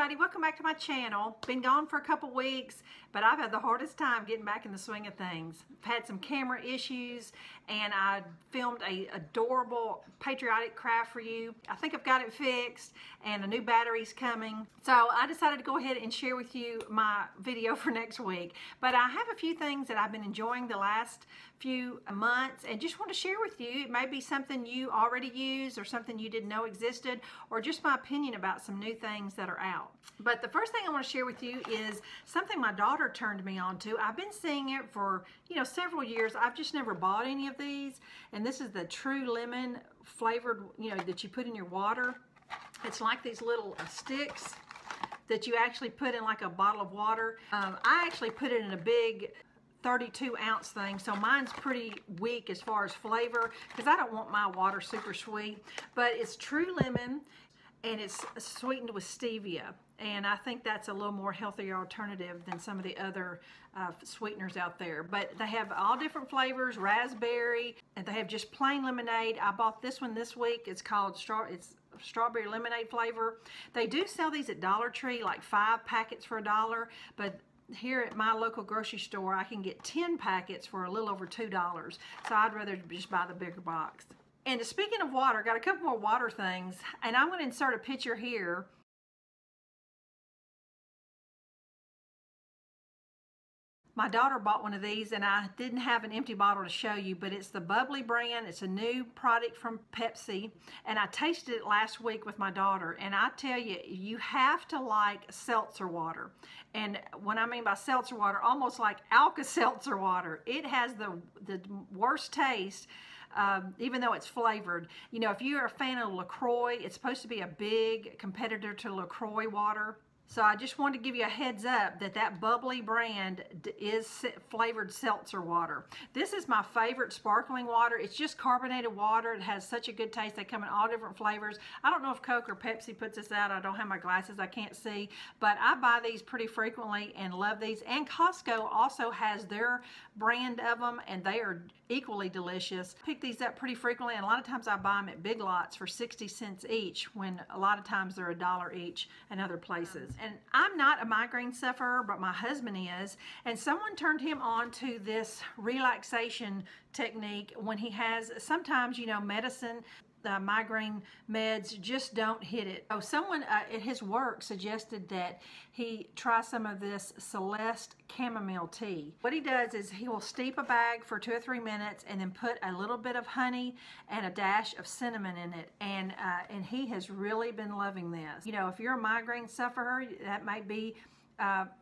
everybody, welcome back to my channel. Been gone for a couple weeks, but I've had the hardest time getting back in the swing of things. I've had some camera issues and I filmed a adorable patriotic craft for you. I think I've got it fixed and a new battery's coming. So I decided to go ahead and share with you my video for next week. But I have a few things that I've been enjoying the last few months and just want to share with you. It may be something you already use or something you didn't know existed, or just my opinion about some new things that are out. But the first thing I want to share with you is something my daughter turned me on to. I've been seeing it for several years. I've just never bought any of these, and this is the True Lemon flavored, that you put in your water. It's like these little sticks that you actually put in like a bottle of water. I actually put it in a big 32-ounce thing, so mine's pretty weak as far as flavor because I don't want my water super sweet. But it's True Lemon and it's sweetened with stevia, and I think that's a little more healthier alternative than some of the other sweeteners out there. But they have all different flavors, raspberry, and they have just plain lemonade. I bought this one this week. It's called strawberry lemonade flavor. They do sell these at Dollar Tree, like 5 packets for $1, but here at my local grocery store I can get 10 packets for a little over $2, so I'd rather just buy the bigger box. And speaking of water, got a couple more water things, and I'm going to insert a picture here. My daughter bought one of these, and I didn't have an empty bottle to show you, but it's the Bubbly brand. It's a new product from Pepsi, and I tasted it last week with my daughter, and I tell you, you have to like seltzer water. And what I mean by seltzer water, almost like Alka-Seltzer water. It has the worst taste. Even though it's flavored. If you're a fan of LaCroix, it's supposed to be a big competitor to LaCroix water. So I just wanted to give you a heads up that that Bubbly brand is flavored seltzer water. This is my favorite sparkling water. It's just carbonated water. It has such a good taste. They come in all different flavors. I don't know if Coke or Pepsi puts this out. I don't have my glasses. I can't see. But I buy these pretty frequently and love these. And Costco also has their brand of them, and they are equally delicious. Pick these up pretty frequently, and a lot of times I buy them at Big Lots for 60 cents each, when a lot of times they're $1 each in other places. And I'm not a migraine sufferer, but my husband is, and someone turned him on to this relaxation technique when he has, sometimes, medicine, the migraine meds just don't hit it. So someone at his work suggested that he try some of this Celeste chamomile tea. What he does is he will steep a bag for 2 or 3 minutes and then put a little bit of honey and a dash of cinnamon in it, and he has really been loving this. If you're a migraine sufferer, that might be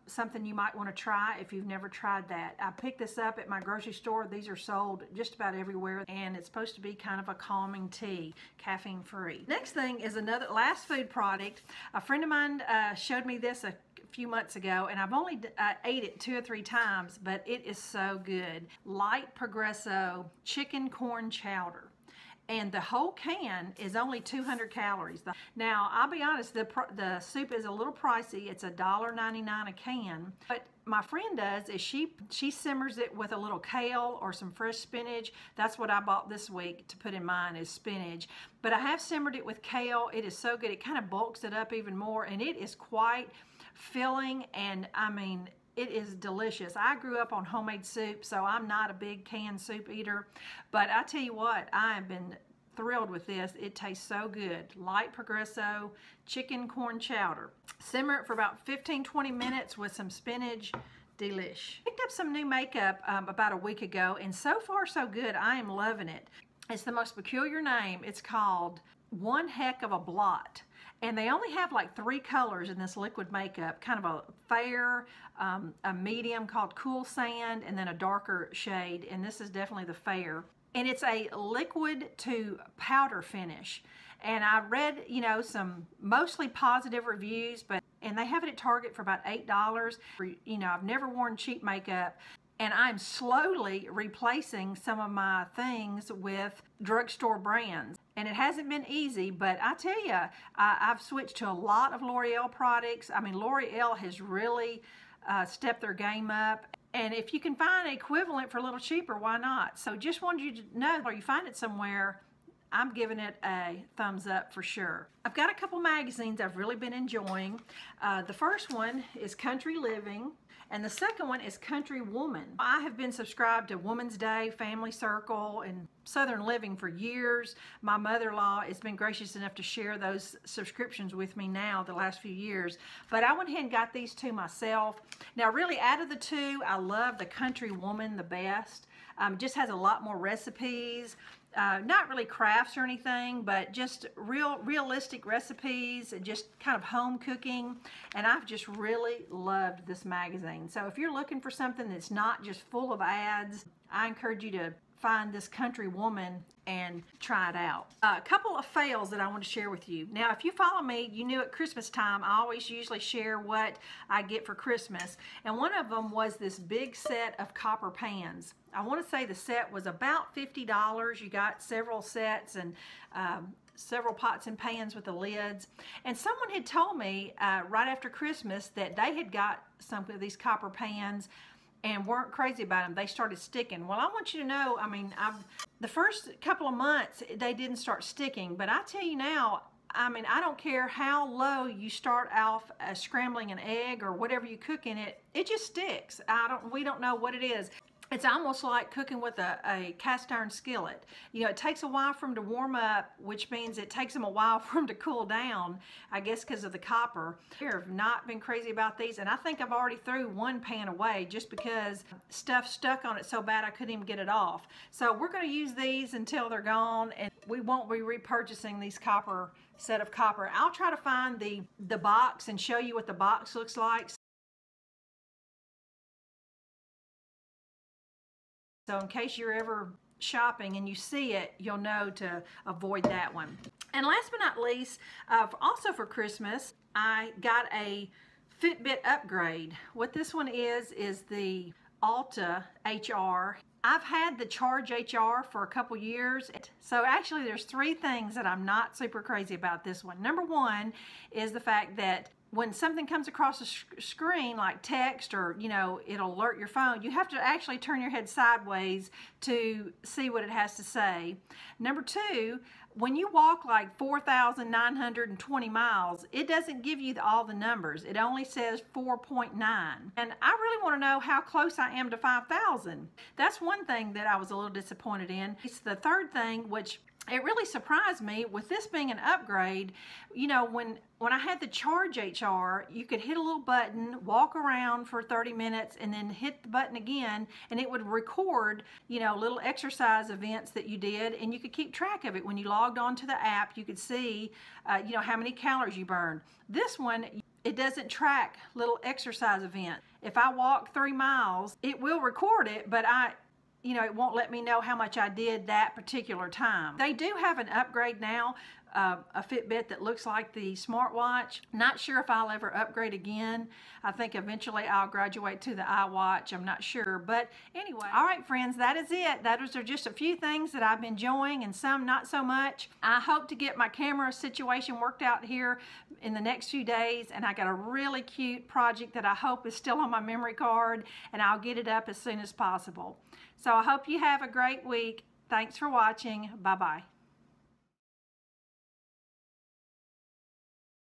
something you might want to try if you've never tried that. I picked this up at my grocery store. These are sold just about everywhere, and it's supposed to be kind of a calming tea, caffeine free. Next thing is another last food product. A friend of mine showed me this a few months ago, and I've only ate it 2 or 3 times, but it is so good. Light Progresso chicken corn chowder. And the whole can is only 200 calories. Now, I'll be honest, the soup is a little pricey. It's $1.99 a can. But my friend does is she simmers it with a little kale or some fresh spinach. That's what I bought this week to put in mine, is spinach. But I have simmered it with kale. It is so good. It kind of bulks it up even more, and it is quite filling, and I mean, it is delicious. I grew up on homemade soup, so I'm not a big canned soup eater. But I tell you what, I have been thrilled with this. It tastes so good. Light Progresso chicken corn chowder. Simmer it for about 15-20 minutes with some spinach. Delish. Picked up some new makeup about a week ago, and so far so good. I am loving it. It's the most peculiar name. It's called One Heck of a Blot. And they only have like 3 colors in this liquid makeup, kind of a fair, a medium called Cool Sand, and then a darker shade, and this is definitely the fair. And it's a liquid to powder finish. And I read, some mostly positive reviews, and they have it at Target for about $8. I've never worn cheap makeup, and I'm slowly replacing some of my things with drugstore brands. And it hasn't been easy, but I tell you, I've switched to a lot of L'Oreal products. I mean, L'Oreal has really stepped their game up. And if you can find an equivalent for a little cheaper, why not? So just wanted you to know, or you find it somewhere, I'm giving it a thumbs up for sure. I've got a couple magazines I've really been enjoying. The first one is Country Living, and the second one is Country Woman. I have been subscribed to Woman's Day, Family Circle, and Southern Living for years. My mother-in-law has been gracious enough to share those subscriptions with me now the last few years. But I went ahead and got these two myself. Now really out of the two, I love the Country Woman the best. Just has a lot more recipes. Not really crafts or anything, but just realistic recipes and just kind of home cooking. And I've just really loved this magazine. So if you're looking for something that's not just full of ads, I encourage you to find this Country Woman and try it out. A couple of fails that I want to share with you. Now, if you follow me, you knew at Christmas time, I always usually share what I get for Christmas. And one of them was this big set of copper pans. I want to say the set was about $50. You got several sets and several pots and pans with the lids. And someone had told me right after Christmas that they had got some of these copper pans and weren't crazy about them. They started sticking. Well, I want you to know, I mean, the first couple of months, they didn't start sticking. But I tell you now, I mean, I don't care how low you start off scrambling an egg or whatever you cook in it, it just sticks. We don't know what it is. It's almost like cooking with a cast iron skillet. You know, it takes a while for them to warm up, which means it takes them a while for them to cool down, I guess because of the copper. I've not been crazy about these, and I think I've already threw one pan away just because stuff stuck on it so bad I couldn't even get it off. So we're going to use these until they're gone, and we won't be repurchasing these set of copper. I'll try to find the box and show you what the box looks like. So in case you're ever shopping and you see it, you'll know to avoid that one. And last but not least, also for Christmas, I got a Fitbit upgrade. What this one is the Alta HR. I've had the Charge HR for a couple years. So actually there's three things that I'm not super crazy about this one. Number one is the fact that when something comes across the screen like text or, you know, it'll alert your phone, you have to actually turn your head sideways to see what it has to say. Number two, when you walk like 4,920 miles, it doesn't give you all the numbers. It only says 4.9. And I really want to know how close I am to 5,000. That's one thing that I was a little disappointed in. It's the third thing, which it really surprised me with this being an upgrade. You know, when I had the Charge HR, you could hit a little button, walk around for 30 minutes, and then hit the button again, and it would record, you know, little exercise events that you did, and you could keep track of it. When you logged on to the app, you could see, you know, how many calories you burned. This one, it doesn't track little exercise event. If I walk 3 miles, it will record it, but you know, it won't let me know how much I did that particular time. They do have an upgrade now, a Fitbit that looks like the smartwatch. Not sure if I'll ever upgrade again. I think eventually I'll graduate to the iWatch. I'm not sure. But anyway, all right, friends, that is it. Those are just a few things that I've been enjoying and some not so much. I hope to get my camera situation worked out here in the next few days. And I got a really cute project that I hope is still on my memory card, and I'll get it up as soon as possible. So I hope you have a great week. Thanks for watching. Bye-bye.